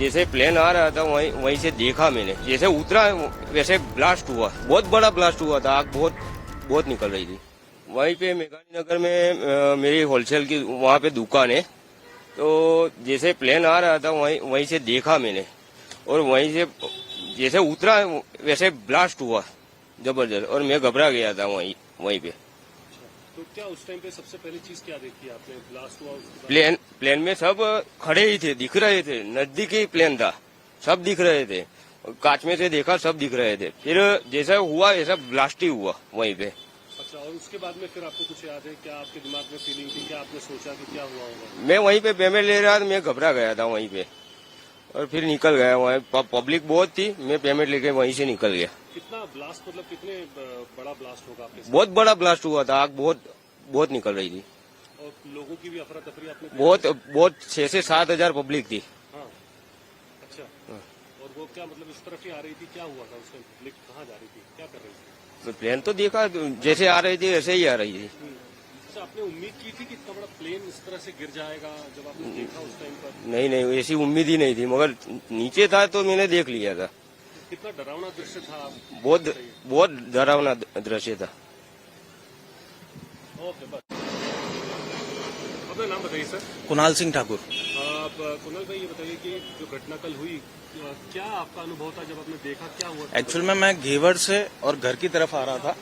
जैसे प्लेन आ रहा था वहीं से देखा मैंने, जैसे उतरा वैसे ब्लास्ट हुआ, बहुत बड़ा ब्लास्ट हुआ था, आग बहुत बहुत निकल रही थी। वहीं पे मेघानी नगर में मेरी होलसेल की वहाँ पे दुकान है, तो जैसे प्लेन आ रहा था वहीं से देखा मैंने, और वहीं से जैसे उतरा वैसे ब्लास्ट हुआ जबरदस्त, और मैं घबरा गया था वहीं पे। तो क्या उस टाइम पे सबसे पहली चीज क्या देखी आपने? ब्लास्ट हुआ उसके बाद? प्लेन में सब खड़े ही थे, दिख रहे थे, नजदीक ही प्लेन था, सब दिख रहे थे, कांच में से देखा सब दिख रहे थे। फिर जैसा हुआ ऐसा ब्लास्ट ही हुआ वहीं पे। अच्छा, और उसके बाद में फिर आपको कुछ याद है? क्या आपके दिमाग में फीलिंग थी? क्या आपने सोचा कि क्या हुआ होगा? मैं वहीं पे पेमेंट ले रहा था, मैं घबरा गया था वहीं पे, और फिर निकल गया। वहाँ पब्लिक बहुत थी, मैं पेमेंट लेके वहीं से निकल गया। कितना ब्लास्ट, मतलब कितने बड़ा ब्लास्ट होगा आपके साथ? बहुत बड़ा ब्लास्ट हुआ था, आग बहुत निकल रही थी, और लोगों की भी अफरा तफरी आपने? बहुत 6 से 7 हजार पब्लिक थी। हाँ, अच्छा। और वो क्या मतलब इस तरफ ही आ रही थी? क्या हुआ था उस टाइम? पब्लिक कहाँ जा रही थी, क्या कर रही थी? प्लेन तो देखा जैसे आ रही थी वैसे ही आ रही थी। अच्छा, आपने उम्मीद की थी कि इतना बड़ा प्लेन इस तरह से गिर जाएगा जब आपने देखा उस टाइम पर? नहीं, ऐसी उम्मीद ही नहीं थी, मगर नीचे था तो मैंने देख लिया था। कितना डरावना दृश्य था? बहुत डरावना दृश्य था। ओके, बस। अपना नाम बताइए सर। कुणाल सिंह ठाकुर। आप कुणाल भाई, ये बताइए कि जो घटना कल हुई, क्या आपका अनुभव था जब आपने देखा? क्या हुआ? एक्चुअल में मैं घेवर से और घर की तरफ आ रहा था,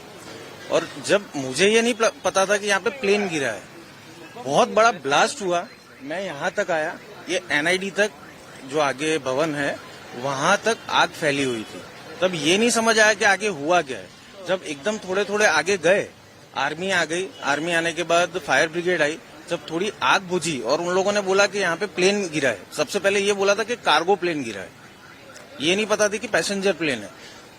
और जब मुझे ये नहीं पता था कि यहाँ पे प्लेन गिरा है, बहुत बड़ा ब्लास्ट हुआ। मैं यहाँ तक आया, ये एनआईडी तक जो आगे भवन है वहां तक आग फैली हुई थी। तब ये नहीं समझ आया कि आगे हुआ क्या है। जब एकदम थोड़े थोड़े आगे गए, आर्मी आ गई, आर्मी आने के बाद फायर ब्रिगेड आई, जब थोड़ी आग बुझी और उन लोगों ने बोला कि यहाँ पे प्लेन गिरा है। सबसे पहले ये बोला था कि कार्गो प्लेन गिरा है, ये नहीं पता थी कि पैसेंजर प्लेन है।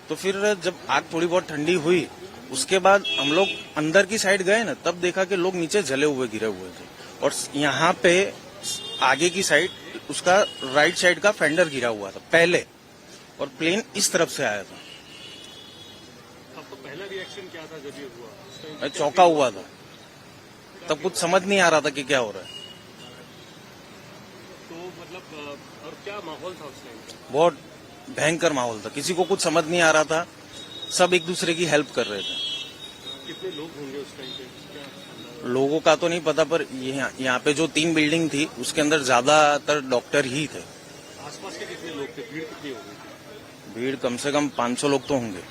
तो फिर जब आग थोड़ी बहुत ठंडी हुई, उसके बाद हम लोग अंदर की साइड गए ना, तब देखा कि लोग नीचे जले हुए गिरे हुए थे, और यहाँ पे आगे की साइड उसका राइट साइड का फेंडर गिरा हुआ था पहले, और प्लेन इस तरफ से आया था। आपका पहला रिएक्शन क्या था जब ये हुआ? मैं चौंका हुआ था, तब कुछ समझ नहीं आ रहा था कि क्या हो रहा है। तो मतलब और क्या माहौल था उस टाइम? बहुत भयंकर माहौल था, किसी को कुछ समझ नहीं आ रहा था, सब एक दूसरे की हेल्प कर रहे थे। कितने लोग होंगे उस टाइम पे? क्या लोगों का तो नहीं पता, पर यहाँ पे जो 3 बिल्डिंग थी उसके अंदर ज्यादातर डॉक्टर ही थे। आसपास के कितने लोग थे? भीड़ कितनी हो गई थी? भीड़ कम से कम 500 लोग तो होंगे।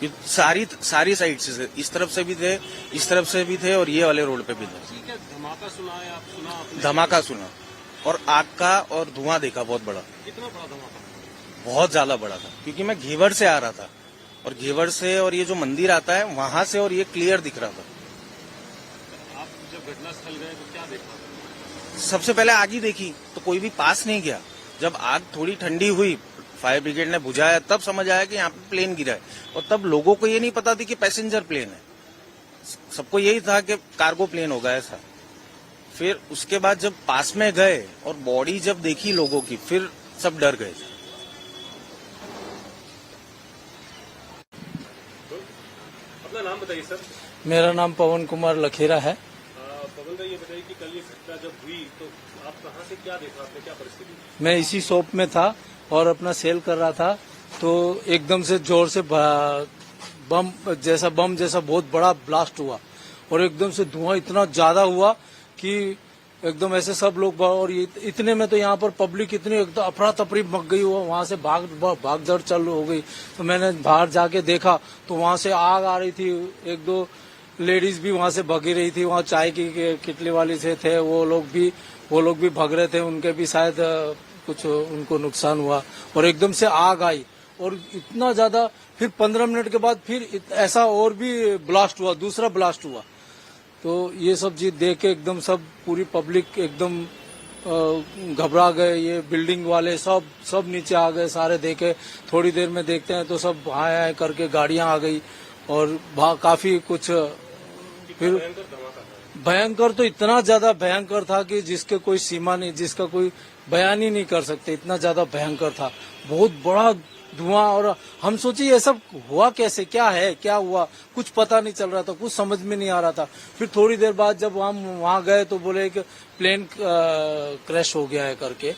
ये सारी साइड से, इस तरफ से भी थे, इस तरफ से भी थे, और ये वाले रोड पे भी थे। ठीक है, धमाका सुना है? आप सुना आपने? धमाका सुना, और आग का और धुआं देखा बहुत बड़ा। कितना बड़ा धमाका? बहुत ज्यादा बड़ा था, क्योंकि मैं घेवर से आ रहा था, और घेवर से और ये जो मंदिर आता है वहां से, और ये क्लियर दिख रहा था। आप जब घटनास्थल गए तो क्या देखा? सबसे पहले आग ही देखी, तो कोई भी पास नहीं गया। जब आग थोड़ी ठंडी हुई, फायर ब्रिगेड ने बुझाया, तब समझ आया कि यहाँ पे प्लेन गिरा है। और तब लोगों को ये नहीं पता थी कि पैसेंजर प्लेन है, सबको यही था कि कार्गो प्लेन होगा ऐसा। फिर उसके बाद जब पास में गए और बॉडी जब देखी लोगों की, फिर सब डर गए। अपना नाम बताइए सर। मेरा नाम पवन कुमार लखेरा है। पवन भाई, ये बताइए कि कल ये घटना जब हुई तो आप कहाँ से, क्या देखा आपने, क्या परिस्थिति थी? मैं इसी शॉप में था और अपना सेल कर रहा था, तो एकदम से जोर से बम जैसा बहुत बड़ा ब्लास्ट हुआ, और एकदम से धुआं इतना ज्यादा हुआ कि एकदम ऐसे सब लोग, और इतने में तो यहाँ पर पब्लिक इतनी एकदम अफरा तफरी मच गई, हुआ वहां से भाग दौड़ चालू हो गई। तो मैंने बाहर जाके देखा तो वहां से आग आ रही थी, 1-2 लेडीज भी वहां से भगी रही थी, वहां चाय की किटली वाली से थे, वो लोग भी भग रहे थे, उनके भी शायद कुछ उनको नुकसान हुआ। और एकदम से आग आई, और इतना ज्यादा, फिर 15 मिनट के बाद फिर ऐसा और भी ब्लास्ट हुआ, दूसरा ब्लास्ट हुआ। तो ये सब चीज देख के एकदम सब पूरी पब्लिक एकदम घबरा गए। ये बिल्डिंग वाले सब नीचे आ गए, सारे देखे। थोड़ी देर में देखते हैं तो सब हाय करके गाड़ियां आ गई, और काफी कुछ। फिर भयंकर तो इतना ज्यादा भयंकर था कि जिसके कोई सीमा नहीं, जिसका कोई बयान ही नहीं कर सकते, इतना ज्यादा भयंकर था। बहुत बड़ा धुआं, और हम सोचे ये सब हुआ कैसे, क्या है, क्या हुआ, कुछ पता नहीं चल रहा था, कुछ समझ में नहीं आ रहा था। फिर थोड़ी देर बाद जब हम वहां गए तो बोले कि प्लेन क्रैश हो गया है करके।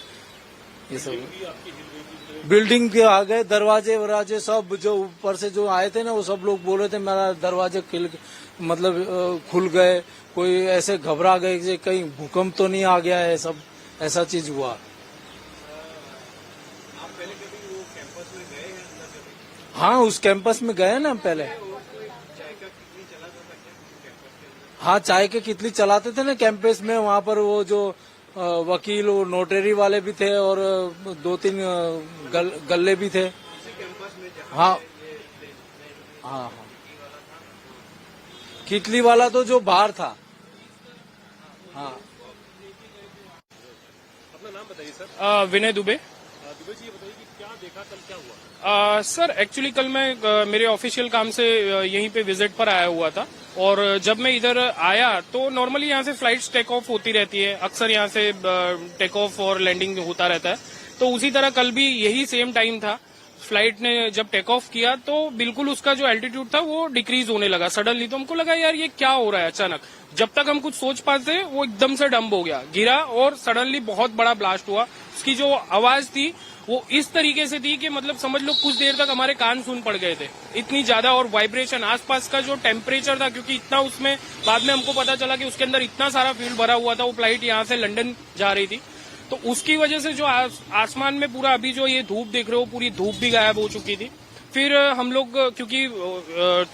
ये सब बिल्डिंग के आ गए, दरवाजे वराजे सब जो ऊपर से जो आए थे ना वो सब लोग बोल रहे थे मेरा दरवाजे खुल गए, कोई ऐसे घबरा गए कि कहीं भूकंप तो नहीं आ गया है, सब ऐसा चीज हुआ। हाँ उस कैंपस में गए ना पहले। हाँ चाय के कितली चलाते थे ना कैंपस में, वहाँ पर वो जो वकील वो नोटरी वाले भी थे और 2-3 गल्ले भी थे। हाँ हाँ कितली वाला तो जो बाहर था। हाँ अपना नाम बताइए सर। विनय दुबे। दुबे जी, ये बताइए कि क्या देखा, कल क्या हुआ? सर एक्चुअली कल मैं मेरे ऑफिशियल काम से यहीं पे विजिट पर आया हुआ था और जब मैं इधर आया तो नॉर्मली यहाँ से फ्लाइट्स टेक ऑफ होती रहती है, अक्सर यहाँ से टेक ऑफ और लैंडिंग होता रहता है। तो उसी तरह कल भी यही सेम टाइम था। फ्लाइट ने जब टेक ऑफ किया तो बिल्कुल उसका जो एल्टीट्यूड था वो डिक्रीज होने लगा सडनली। तो हमको लगा यार ये क्या हो रहा है अचानक। जब तक हम कुछ सोच पाते वो एकदम से डंप हो गया, गिरा और सडनली बहुत बड़ा ब्लास्ट हुआ। उसकी जो आवाज थी वो इस तरीके से थी कि मतलब समझ लो कुछ देर तक हमारे कान सुन पड़ गए थे, इतनी ज्यादा। और वाइब्रेशन, आसपास का जो टेम्परेचर था, क्योंकि इतना उसमें बाद में हमको पता चला कि उसके अंदर इतना सारा फ्यूल भरा हुआ था। वो फ्लाइट यहाँ से लंदन जा रही थी, तो उसकी वजह से जो आसमान में पूरा अभी जो ये धूप देख रहे हो, पूरी धूप भी गायब हो चुकी थी। फिर हम लोग, क्योंकि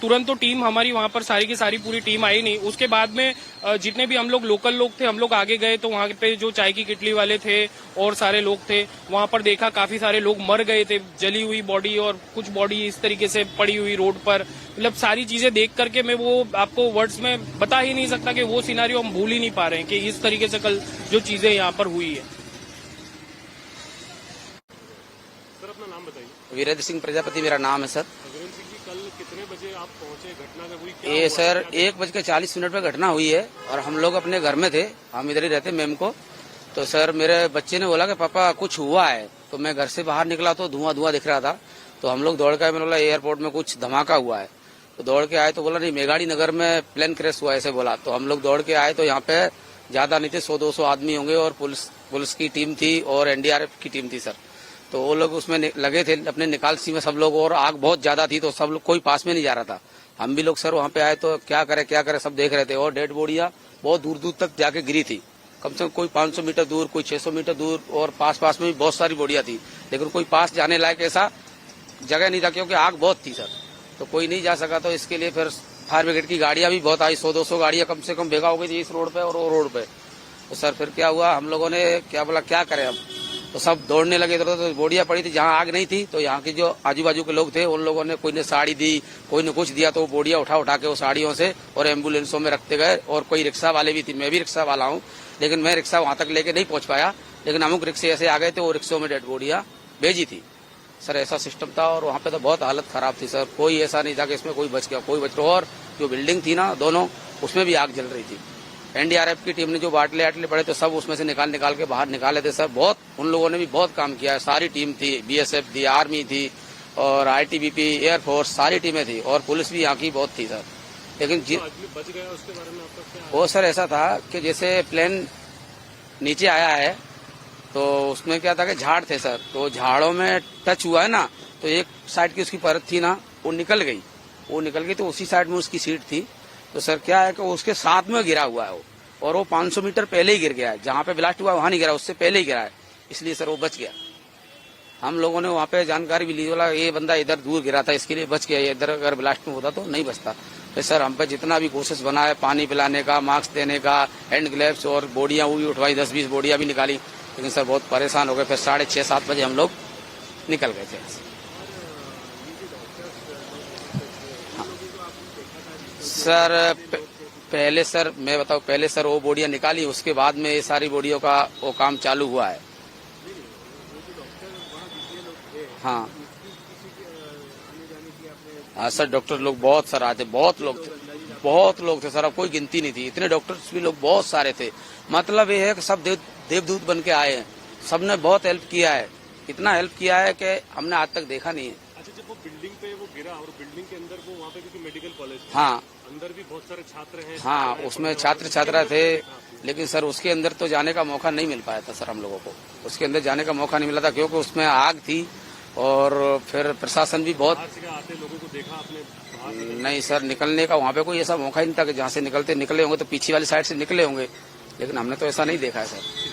तुरंत तो टीम हमारी वहां पर सारी की सारी पूरी टीम आई नहीं। उसके बाद में जितने भी हम लोग लोकल लोग थे, हम लोग आगे गए तो वहां पे जो चाय की किटली वाले थे और सारे लोग थे, वहां पर देखा काफी सारे लोग मर गए थे, जली हुई बॉडी और कुछ बॉडी इस तरीके से पड़ी हुई रोड पर। मतलब सारी चीजें देख करके मैं वो आपको वर्ड्स में बता ही नहीं सकता कि वो सिनारियो हम भूल ही नहीं पा रहे हैं कि इस तरीके से कल जो चीजें यहाँ पर हुई है। सर अपना नाम बताइए। वीरेंद्र सिंह प्रजापति मेरा नाम है सर। वीरेंद्र सिंह जी, कल कितने बजे आप पहुंचे, घटना जब हुई क्या ये हुआ? सर 1:40 पे घटना हुई है और हम लोग अपने घर में थे, हम इधर ही रहते मेम को। तो सर मेरे बच्चे ने बोला कि पापा कुछ हुआ है, तो मैं घर से बाहर निकला तो धुआं दिख रहा था। तो हम लोग दौड़ के आए, मैंने बोला एयरपोर्ट में कुछ धमाका हुआ है। तो दौड़ के आए तो बोला नहीं मेघाड़ी नगर में प्लेन क्रैश हुआ, ऐसे बोला। तो हम लोग दौड़ के आए तो यहाँ पे ज्यादा नहीं थे, 100-200 आदमी होंगे और पुलिस की टीम थी और एनडीआरएफ की टीम थी सर। तो वो लोग उसमें लगे थे अपने निकालसी में सब लोग, और आग बहुत ज्यादा थी तो सब लोग कोई पास में नहीं जा रहा था। हम भी लोग सर वहाँ पे आए तो क्या करे सब देख रहे थे। और डेड बॉडियां बहुत दूर दूर तक जाके गिरी थी, कम से कम कोई 500 मीटर दूर, कोई 600 मीटर दूर, और पास में भी बहुत सारी बॉडियां थी, लेकिन कोई पास जाने लायक ऐसा जगह नहीं था क्योंकि आग बहुत थी सर। तो कोई नहीं जा सका। तो इसके लिए फिर फायर ब्रिगेड की गाड़ियां भी बहुत आई, 100-200 गाड़ियां कम से कम भेगा हो गई थी इस रोड पे और वो रोड पे। तो सर फिर क्या हुआ, हम लोगों ने क्या बोला क्या करें अब, तो सब दौड़ने लगे इधर। तो बोडियां पड़ी थी जहां आग नहीं थी, तो यहाँ के जो आजू बाजू के लोग थे उन लोगों ने कोई ने साड़ी दी, कोई ने कुछ दिया, तो वो बोडियां उठा के वो साड़ियों से और एम्बुलेंसों में रखते गए। और कोई रिक्शा वाले भी थी, मैं भी रिक्शा वाला हूँ, लेकिन मैं रिक्शा वहां तक लेके नहीं पहुंच पाया, लेकिन अमुक रिक्शे ऐसे आ गए थे, वो रिक्शों में डेड बोडियां भेजी थी सर। ऐसा सिस्टम था और वहाँ पे तो बहुत हालत खराब थी सर। कोई ऐसा नहीं था कि इसमें कोई बच गया। और जो बिल्डिंग थी ना दोनों, उसमें भी आग जल रही थी। एनडीआरएफ की टीम ने जो बाटले पड़े तो सब उसमें से निकाल के बाहर निकाले थे सर। बहुत उन लोगों ने भी बहुत काम किया है, सारी टीम थी, बीएसएफ थी, आर्मी थी और आईटीबीपी, एयरफोर्स, सारी टीमें थी और पुलिस भी यहाँ की बहुत थी सर। लेकिन बच गया, उसके बारे में आपका क्या? वो सर ऐसा था कि जैसे प्लेन नीचे आया है तो उसमें क्या था कि झाड़ थे सर, तो झाड़ों में टच हुआ है ना, तो एक साइड की उसकी परत थी ना, वो निकल गई तो उसी साइड में उसकी सीट थी। तो सर क्या है कि उसके साथ में गिरा हुआ है वो, और वो 500 मीटर पहले ही गिर गया है, जहाँ पे ब्लास्ट हुआ वहां नहीं गिरा, उससे पहले ही गिरा है, इसलिए सर वो बच गया। हम लोगों ने वहाँ पे जानकारी भी ली, बोला ये बंदा इधर दूर गिरा था इसके लिए बच गया, इधर अगर ब्लास्ट में होता तो नहीं बचता। तो सर हम पे जितना भी कोशिश बना है, पानी पिलाने का, मास्क देने का, हैंड ग्लव्स और बोडियां वो भी उठवाई, 10-20 बोडियां भी निकाली, लेकिन सर बहुत परेशान हो गए। फिर 6:30-7 बजे हम लोग निकल गए थे। हाँ। सर पहले सर मैं बताऊं, पहले सर वो बोडियां निकाली, उसके बाद में ये सारी बोडियों का वो काम चालू हुआ है। हाँ हाँ सर, डॉक्टर लोग बहुत सर आते, बहुत लोग थे सर, अब कोई गिनती नहीं थी, इतने डॉक्टर्स भी लोग बहुत सारे थे। मतलब ये है कि सब देवदूत बन के आए हैं, सबने बहुत हेल्प किया है, इतना हेल्प किया है कि हमने आज तक देखा नहीं है। अच्छा, जब वो बिल्डिंग पे वो गिरा और बिल्डिंग के अंदर वो वहाँ पे क्योंकि मेडिकल कॉलेज है, हाँ अंदर भी बहुत सारे छात्र हैं। हाँ, उसमें छात्र छात्रा थे, लेकिन सर उसके अंदर तो जाने का मौका नहीं मिल पाया था सर हम लोगों को। उसके अंदर जाने का मौका नहीं मिला था क्योंकि उसमें आग थी और फिर प्रशासन भी बहुत। बाहर से आते लोगों को देखा आपने बाहर से? नहीं सर, निकलने का वहाँ पे कोई ऐसा मौका ही नहीं था कि जहाँ से निकले होंगे तो पीछे वाली साइड से निकले होंगे, लेकिन हमने तो ऐसा नहीं देखा है सर।